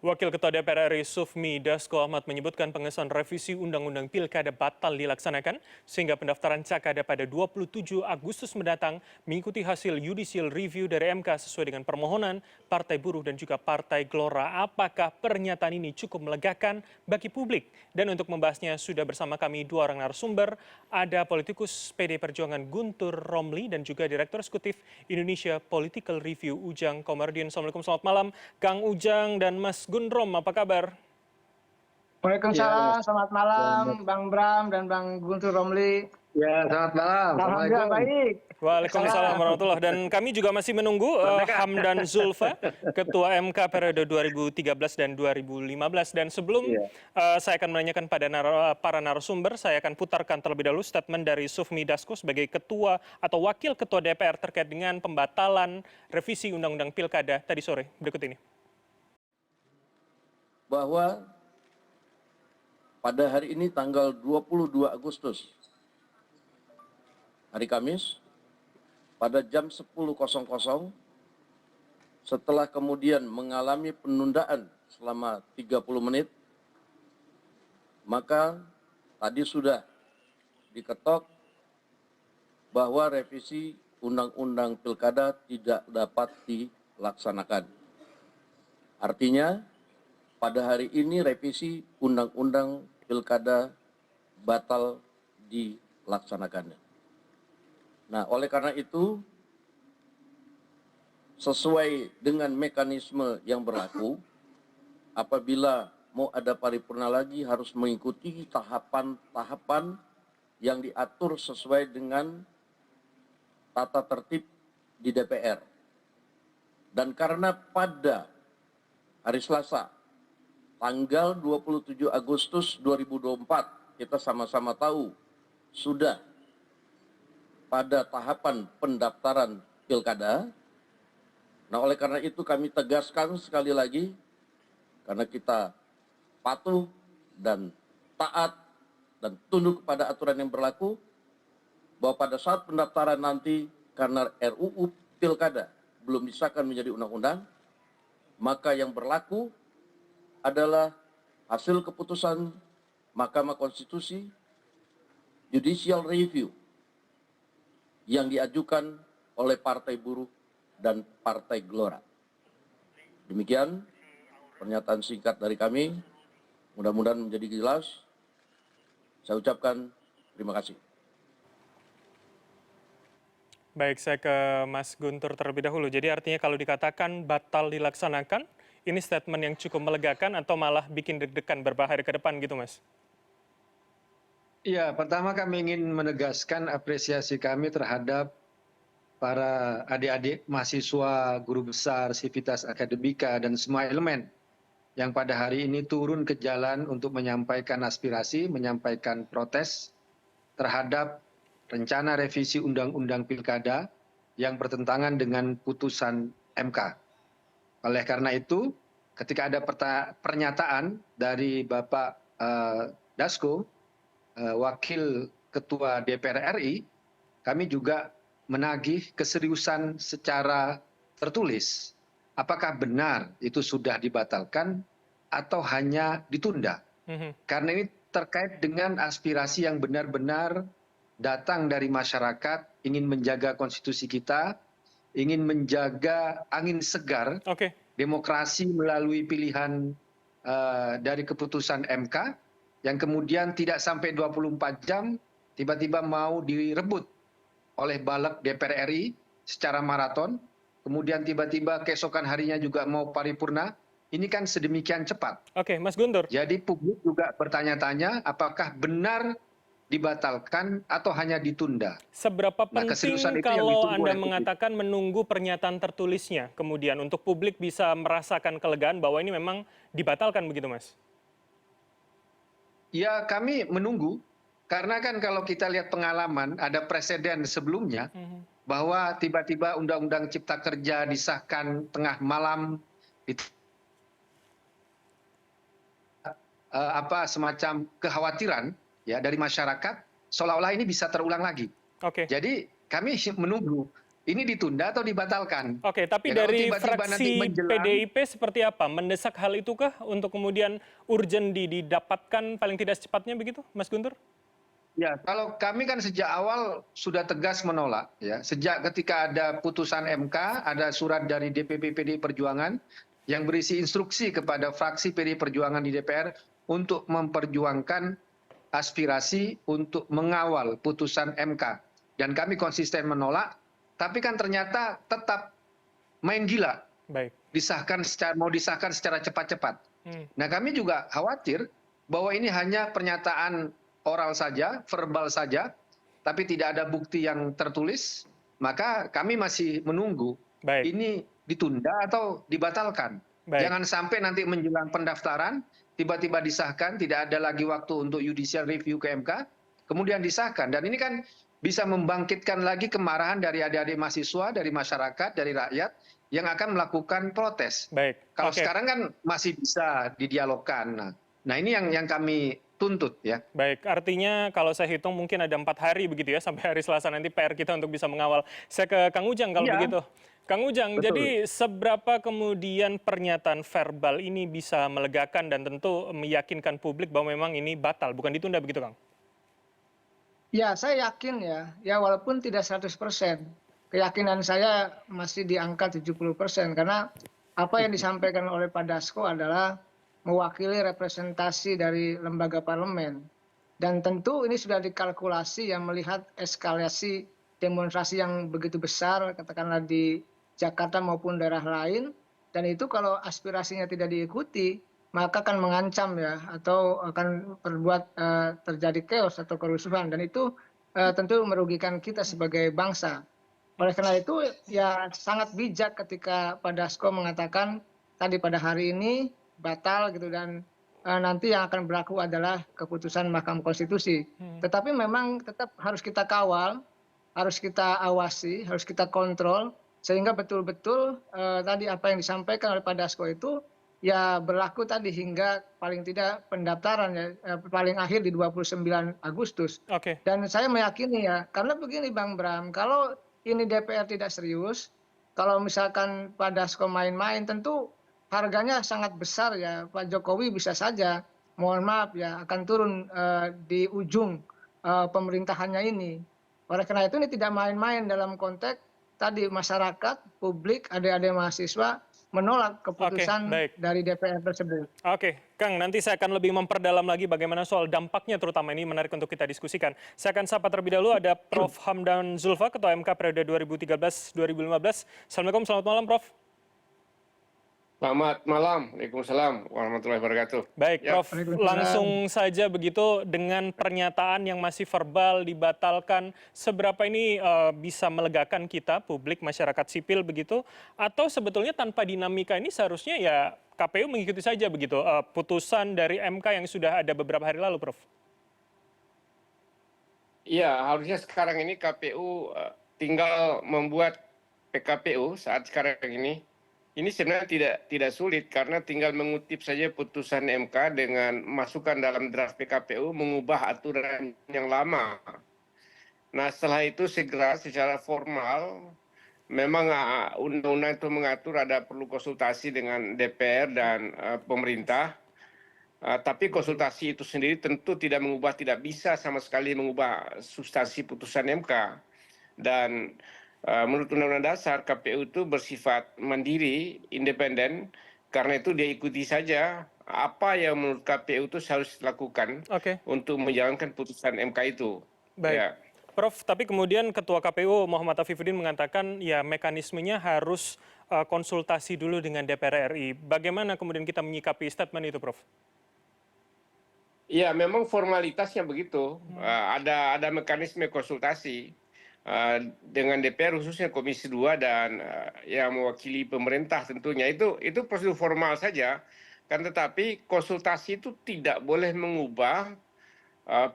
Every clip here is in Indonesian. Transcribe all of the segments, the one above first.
Wakil Ketua DPR RI Sufmi Dasko Ahmad menyebutkan pengesahan revisi Undang-Undang Pilkada batal dilaksanakan sehingga pendaftaran Cakada pada 27 Agustus mendatang mengikuti hasil judicial review dari MK sesuai dengan permohonan Partai Buruh dan juga Partai Gelora. Apakah pernyataan ini cukup melegakan bagi publik? Dan untuk membahasnya sudah bersama kami dua orang narasumber, ada politikus PD Perjuangan Guntur Romli dan juga Direktur Eksekutif Indonesia Political Review Ujang Komarudin. Assalamualaikum, selamat malam Kang Ujang dan Mas Gundrom, apa kabar? Ya, Waalaikumsalam, selamat malam selamat, Bang Bram dan Bang Guntur Romli. ya, selamat malam. Alhamdulillah Assalamualaikum. baik. Waalaikumsalam Salam. warahmatullahi. Dan kami juga masih menunggu Merdeka. Hamdan Zulfa, Ketua MK periode 2013 dan 2015. Dan sebelum Iya. saya akan menanyakan pada para narasumber, saya akan putarkan terlebih dahulu statement dari Sufmi Dasko sebagai Ketua atau Wakil Ketua DPR terkait dengan pembatalan revisi Undang-Undang Pilkada tadi sore. Berikut ini. Bahwa pada hari ini tanggal 22 Agustus, hari Kamis, pada jam 10.00, setelah kemudian mengalami penundaan selama 30 menit, maka tadi sudah diketok bahwa revisi Undang-Undang Pilkada tidak dapat dilaksanakan. Artinya, pada hari ini revisi Undang-Undang Pilkada batal dilaksanakannya. Nah, oleh karena itu, sesuai dengan mekanisme yang berlaku, apabila mau ada paripurna lagi harus mengikuti tahapan-tahapan yang diatur sesuai dengan tata tertib di DPR. Dan karena pada hari Selasa, tanggal 27 Agustus 2024, kita sama-sama tahu sudah pada tahapan pendaftaran pilkada. Nah, oleh karena itu kami tegaskan sekali lagi, karena kita patuh dan taat dan tunduk kepada aturan yang berlaku, bahwa pada saat pendaftaran nanti karena RUU Pilkada belum disahkan menjadi undang-undang, maka yang berlaku adalah hasil keputusan Mahkamah Konstitusi Judicial Review yang diajukan oleh Partai Buruh dan Partai Gelora. Demikian pernyataan singkat dari kami, mudah-mudahan menjadi jelas. Saya ucapkan terima kasih. Baik, saya ke Mas Guntur terlebih dahulu. Jadi artinya kalau dikatakan batal dilaksanakan, ini statement yang cukup melegakan atau malah bikin deg-degan beberapa hari ke depan gitu, Mas? Ya, pertama kami ingin menegaskan apresiasi kami terhadap para adik-adik mahasiswa, guru besar, Sivitas Akademika, dan semua elemen yang pada hari ini turun ke jalan untuk menyampaikan aspirasi, menyampaikan protes terhadap rencana revisi Undang-Undang Pilkada yang bertentangan dengan putusan MK. Oleh karena itu, ketika ada pernyataan dari Bapak Dasko, Wakil Ketua DPR RI, kami juga menagih keseriusan secara tertulis. Apakah benar itu sudah dibatalkan atau hanya ditunda? Karena ini terkait dengan aspirasi yang benar-benar datang dari masyarakat, ingin menjaga konstitusi kita, ingin menjaga angin segar demokrasi melalui pilihan dari keputusan MK yang kemudian tidak sampai 24 jam tiba-tiba mau direbut oleh balik DPR RI secara maraton, kemudian tiba-tiba keesokan harinya juga mau paripurna. Ini kan sedemikian cepat. Oke, Mas Guntur. Jadi publik juga bertanya-tanya apakah benar dibatalkan atau hanya ditunda. Seberapa penting kalau Anda publik mengatakan menunggu pernyataan tertulisnya kemudian untuk publik bisa merasakan kelegaan bahwa ini memang dibatalkan begitu, Mas? Ya, kami menunggu. Karena kan kalau kita lihat pengalaman, ada presiden sebelumnya bahwa tiba-tiba Undang-Undang Cipta Kerja disahkan tengah malam, semacam kekhawatiran ya dari masyarakat seolah-olah ini bisa terulang lagi. Jadi kami menunggu ini ditunda atau dibatalkan. Oke, tapi Ya, kalau dari tiba-tiba nanti fraksi menjelang, PDIP seperti apa? Mendesak hal itukah untuk kemudian urgent didapatkan paling tidak secepatnya begitu, Mas Guntur? ya kalau kami kan sejak awal sudah tegas menolak, ya. Sejak ketika ada putusan MK, ada surat dari DPP PDI Perjuangan yang berisi instruksi kepada fraksi PDI Perjuangan di DPR untuk memperjuangkan aspirasi untuk mengawal putusan MK. Dan kami konsisten menolak, tapi kan ternyata tetap main gila, Baik. mau disahkan secara cepat-cepat. Nah, kami juga khawatir bahwa ini hanya pernyataan oral saja, verbal saja, tapi tidak ada bukti yang tertulis, maka kami masih menunggu Baik. ini ditunda atau dibatalkan. Baik. Jangan sampai nanti menjelang pendaftaran, tiba-tiba disahkan, tidak ada lagi waktu untuk judicial review ke MK, kemudian disahkan. Dan ini kan bisa membangkitkan lagi kemarahan dari adik-adik mahasiswa, dari masyarakat, dari rakyat, yang akan melakukan protes. Baik. Kalau Oke. sekarang kan masih bisa didialogkan. Nah ini yang kami tuntut ya. Baik, artinya kalau saya hitung mungkin ada 4 hari begitu ya, sampai hari Selasa nanti PR kita untuk bisa mengawal. Saya ke Kang Ujang kalau Iya. begitu. Kang Ujang, Betul. jadi seberapa kemudian pernyataan verbal ini bisa melegakan dan tentu meyakinkan publik bahwa memang ini batal, bukan ditunda begitu, Kang? Ya, saya yakin ya walaupun tidak 100%, keyakinan saya masih di angka 70% karena apa yang disampaikan oleh Pak Dasko adalah mewakili representasi dari lembaga parlemen. Dan tentu ini sudah dikalkulasi yang melihat eskalasi demonstrasi yang begitu besar, katakanlah di Jakarta maupun daerah lain, dan itu kalau aspirasinya tidak diikuti, maka akan mengancam ya atau akan berbuat terjadi chaos atau kerusuhan, dan itu tentu merugikan kita sebagai bangsa. Oleh karena itu ya sangat bijak ketika Pak Dasko mengatakan tadi pada hari ini batal gitu, dan nanti yang akan berlaku adalah keputusan Mahkamah Konstitusi. Tetapi memang tetap harus kita kawal, harus kita awasi, harus kita kontrol sehingga betul-betul tadi apa yang disampaikan oleh Pak Dasko itu ya berlaku tadi hingga paling tidak pendaftaran ya paling akhir di 29 Agustus. Oke. Dan saya meyakini ya, karena begini Bang Bram, kalau ini DPR tidak serius, kalau misalkan Pak Dasko main-main, tentu harganya sangat besar ya. Pak Jokowi bisa saja, mohon maaf ya, akan turun di ujung pemerintahannya ini. Oleh karena itu ini tidak main-main dalam konteks tadi masyarakat, publik, adik-adik mahasiswa menolak keputusan baik. dari DPR tersebut. Oke, Kang, nanti saya akan lebih memperdalam lagi bagaimana soal dampaknya terutama ini menarik untuk kita diskusikan. Saya akan sapa terlebih dahulu ada Prof. Hamdan Zulfa, Ketua MK periode 2013-2015. Assalamualaikum, selamat malam Prof. Selamat malam, Waalaikumsalam warahmatullahi wabarakatuh. Baik, Ya. Prof. Langsung saja begitu dengan pernyataan yang masih verbal dibatalkan, seberapa ini bisa melegakan kita, publik, masyarakat sipil begitu, atau sebetulnya tanpa dinamika ini seharusnya ya KPU mengikuti saja begitu putusan dari MK yang sudah ada beberapa hari lalu, Prof. Iya, harusnya sekarang ini KPU tinggal membuat PKPU saat sekarang ini. Ini sebenarnya tidak sulit karena tinggal mengutip saja putusan MK dengan masukkan dalam draft PKPU mengubah aturan yang lama. Nah setelah itu segera secara formal memang undang-undang itu mengatur ada perlu konsultasi dengan DPR dan pemerintah. Tapi konsultasi itu sendiri tentu tidak bisa sama sekali mengubah substansi putusan MK. Dan menurut Undang-Undang Dasar KPU itu bersifat mandiri, independen, karena itu dia ikuti saja apa yang menurut KPU itu harus dilakukan untuk menjalankan putusan MK itu. Baik. Ya. Prof, tapi kemudian Ketua KPU Muhammad Afifuddin mengatakan ya mekanismenya harus konsultasi dulu dengan DPR RI. Bagaimana kemudian kita menyikapi statement itu, Prof? Ya, memang formalitasnya begitu. Ada mekanisme konsultasi dengan DPR khususnya Komisi 2 dan yang mewakili pemerintah tentunya. Itu prosedur formal saja. Kan tetapi konsultasi itu tidak boleh mengubah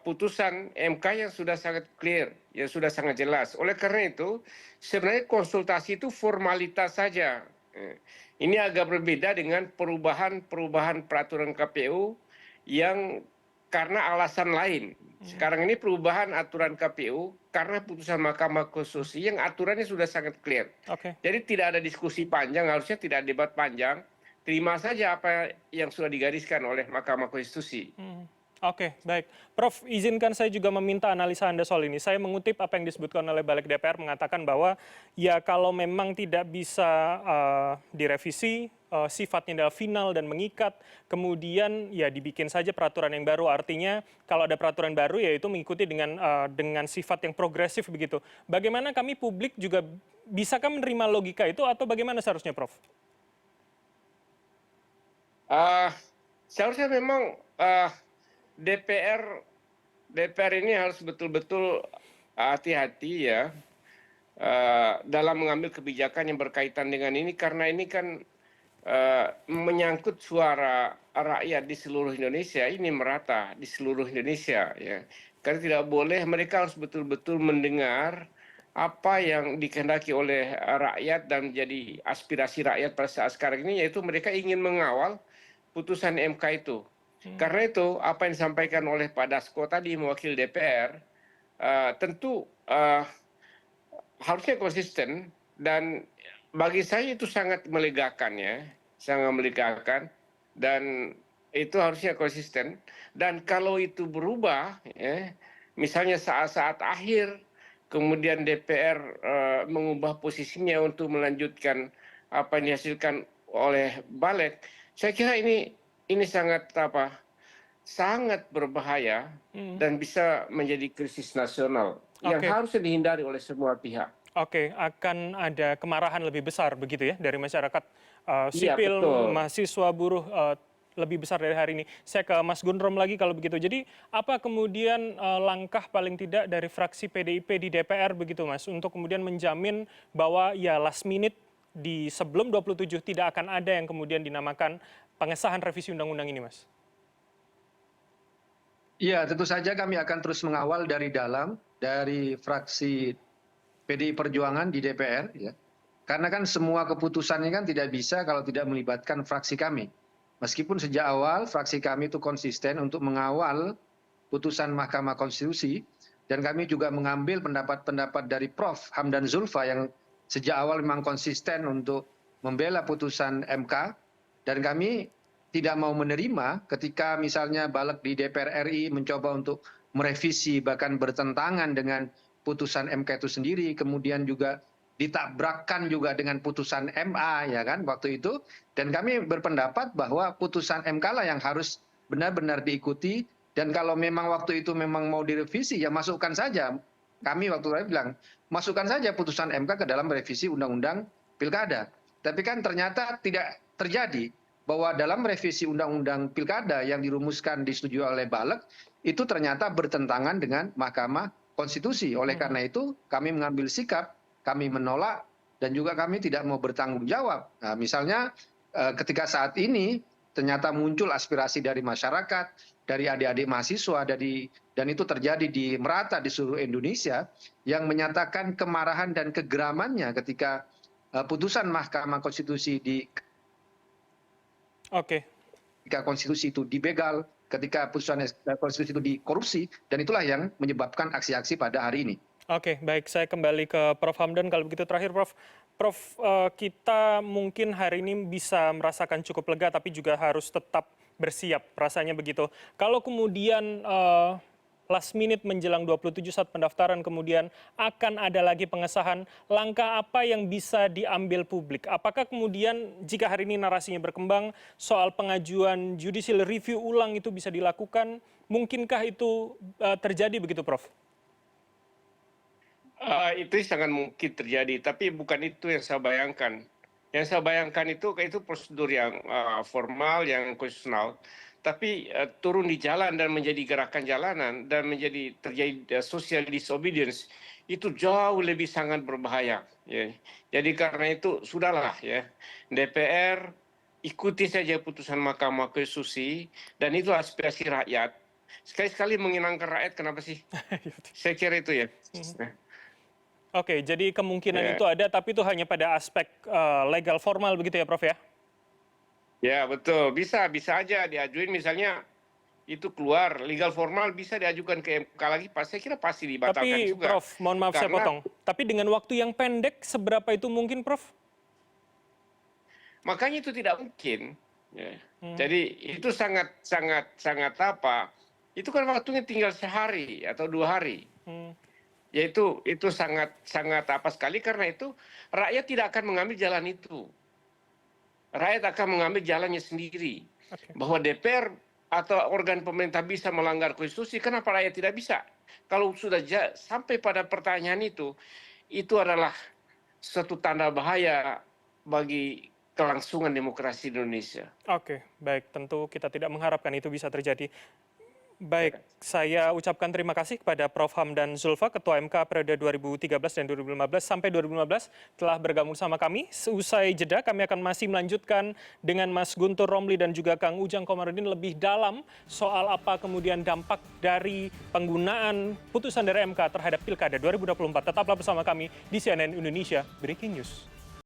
putusan MK yang sudah sangat clear, yang sudah sangat jelas. Oleh karena itu, sebenarnya konsultasi itu formalitas saja. Ini agak berbeda dengan perubahan peraturan KPU yang karena alasan lain. Sekarang ini perubahan aturan KPU karena putusan Mahkamah Konstitusi yang aturannya sudah sangat clear. Oke. Jadi tidak ada diskusi panjang, harusnya tidak debat panjang. Terima saja apa yang sudah digariskan oleh Mahkamah Konstitusi. Oke, baik. Prof, izinkan saya juga meminta analisa Anda soal ini. Saya mengutip apa yang disebutkan oleh Balik DPR mengatakan bahwa ya kalau memang tidak bisa direvisi, sifatnya adalah final dan mengikat, kemudian ya dibikin saja peraturan yang baru. Artinya kalau ada peraturan baru ya itu mengikuti dengan sifat yang progresif begitu. Bagaimana kami publik juga bisakah menerima logika itu atau bagaimana seharusnya, Prof? Seharusnya memang DPR ini harus betul-betul hati-hati ya dalam mengambil kebijakan yang berkaitan dengan ini, karena ini kan menyangkut suara rakyat di seluruh Indonesia, ini merata di seluruh Indonesia ya. Karena tidak boleh, mereka harus betul-betul mendengar apa yang dikehendaki oleh rakyat dan menjadi aspirasi rakyat pada saat sekarang ini, yaitu mereka ingin mengawal putusan MK itu. Karena itu apa yang disampaikan oleh Pak Dasko tadi mewakili DPR tentu harusnya konsisten, dan bagi saya itu sangat melegakan ya, sangat melegakan, dan itu harusnya konsisten. Dan kalau itu berubah ya, misalnya saat-saat akhir kemudian DPR mengubah posisinya untuk melanjutkan apa yang dihasilkan oleh Balik, saya kira ini sangat berbahaya dan bisa menjadi krisis nasional yang harusnya dihindari oleh semua pihak. Oke, akan ada kemarahan lebih besar begitu ya dari masyarakat Iya, sipil, betul. mahasiswa, buruh lebih besar dari hari ini. Saya ke Mas Gundrom lagi kalau begitu. Jadi apa kemudian langkah paling tidak dari fraksi PDIP di DPR begitu Mas untuk kemudian menjamin bahwa ya last minute di sebelum 27 tidak akan ada yang kemudian dinamakan pengesahan revisi undang-undang ini, Mas? Iya, tentu saja kami akan terus mengawal dari dalam, dari fraksi PDI Perjuangan di DPR, ya. Karena kan semua keputusan ini kan tidak bisa kalau tidak melibatkan fraksi kami. Meskipun sejak awal fraksi kami itu konsisten untuk mengawal putusan Mahkamah Konstitusi, dan kami juga mengambil pendapat-pendapat dari Prof. Hamdan Zulfa yang sejak awal memang konsisten untuk membela putusan MK, dan kami tidak mau menerima ketika misalnya Balik di DPR RI mencoba untuk merevisi bahkan bertentangan dengan putusan MK itu sendiri, kemudian juga ditabrakkan juga dengan putusan MA ya kan waktu itu, dan kami berpendapat bahwa putusan MK lah yang harus benar-benar diikuti, dan kalau memang waktu itu memang mau direvisi ya masukkan saja. Kami waktu itu bilang masukkan saja putusan MK ke dalam revisi undang-undang Pilkada. Tapi kan ternyata tidak terjadi, bahwa dalam revisi undang-undang Pilkada yang dirumuskan disetujui oleh Balik itu ternyata bertentangan dengan Mahkamah Konstitusi. Oleh karena itu kami mengambil sikap, kami menolak, dan juga kami tidak mau bertanggung jawab. Nah, misalnya ketika saat ini ternyata muncul aspirasi dari masyarakat, dari adik-adik mahasiswa, dan itu terjadi di merata di seluruh Indonesia, yang menyatakan kemarahan dan kegeramannya ketika putusan Mahkamah Konstitusi ketika konstitusi itu dibegal, ketika putusan konstitusi itu dikorupsi, dan itulah yang menyebabkan aksi-aksi pada hari ini. Oke, baik. Saya kembali ke Prof. Hamdan. Kalau begitu terakhir, Prof. Prof, kita mungkin hari ini bisa merasakan cukup lega, tapi juga harus tetap bersiap, rasanya begitu. Kalau kemudian last minute menjelang 27 saat pendaftaran, kemudian akan ada lagi pengesahan, langkah apa yang bisa diambil publik? Apakah kemudian jika hari ini narasinya berkembang soal pengajuan judicial review ulang itu bisa dilakukan, mungkinkah itu terjadi begitu, Prof? Itu sangat mungkin terjadi, tapi bukan itu yang saya bayangkan. Yang saya bayangkan itu prosedur yang formal, yang konstitusional, tapi turun di jalan dan menjadi gerakan jalanan dan terjadi social disobedience, itu jauh lebih sangat berbahaya. Ya. Jadi karena itu sudahlah ya, DPR ikuti saja putusan Mahkamah Konstitusi, dan itu aspirasi rakyat. Sekali-sekali menyenangkan rakyat, kenapa sih? Saya kira itu ya. Oke, jadi kemungkinan itu ada, tapi itu hanya pada aspek legal formal begitu ya, Prof ya? Ya betul, bisa aja diajuin misalnya itu keluar legal formal bisa diajukan ke MK lagi, saya kira pasti dibatalkan Tapi juga. Prof, mohon maaf saya Karena- potong. Tapi dengan waktu yang pendek, seberapa itu mungkin, Prof? Makanya itu tidak mungkin. Ya. Jadi itu sangat apa? Itu kan waktunya tinggal sehari atau 2 hari. Yaitu itu sangat apa sekali, karena itu rakyat tidak akan mengambil jalan itu. Rakyat akan mengambil jalannya sendiri. Oke. Bahwa DPR atau organ pemerintah bisa melanggar konstitusi, kenapa rakyat tidak bisa? Kalau sudah sampai pada pertanyaan itu adalah suatu tanda bahaya bagi kelangsungan demokrasi di Indonesia. Oke, baik. Tentu kita tidak mengharapkan itu bisa terjadi. Baik, saya ucapkan terima kasih kepada Prof. Hamdan Zulfa, Ketua MK periode 2013 dan 2015 sampai 2015 telah bergabung sama kami. Seusai jeda, kami akan masih melanjutkan dengan Mas Guntur Romli dan juga Kang Ujang Komarudin lebih dalam soal apa kemudian dampak dari penggunaan putusan dari MK terhadap Pilkada 2024. Tetaplah bersama kami di CNN Indonesia Breaking News.